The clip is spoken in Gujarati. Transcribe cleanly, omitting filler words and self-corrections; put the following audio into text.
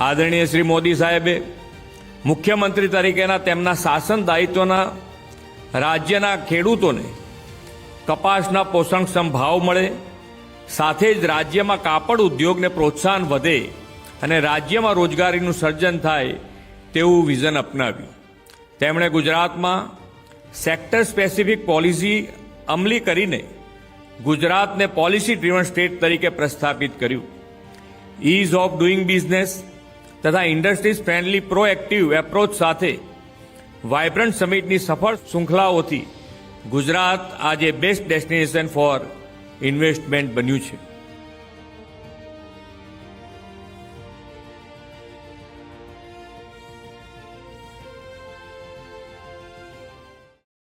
આદરણીય શ્રી મોદી સાહેબે મુખ્યમંત્રી તરીકેના તેમના શાસન દાયિત્વના રાજ્યના ખેડૂતોને કપાસના પોષણક્ષમ ભાવ મળે, સાથે જ રાજ્યમાં કાપડ ઉદ્યોગને પ્રોત્સાહન વધે અને રાજ્યમાં રોજગારીનું સર્જન થાય તેવું વિઝન અપનાવ્યું. તેમણે ગુજરાતમાં સેક્ટર સ્પેસિફિક પોલિસી અમલી કરીને ગુજરાતને પોલિસી ડ્રીવન સ્ટેટ તરીકે પ્રસ્થાપિત કર્યું. ઇઝ ઓફ ડુઇંગ બિઝનેસ તથા ઇન્ડસ્ટ્રીઝ ફ્રેન્ડલી પ્રોએક્ટિવ એપ્રોચ સાથે વાઇબ્રન્ટ સમિટની સફળ શૃંખલાઓથી ગુજરાત આજે બેસ્ટ ડેસ્ટિનેશન ફોર ઇન્વેસ્ટમેન્ટ બન્યું છે.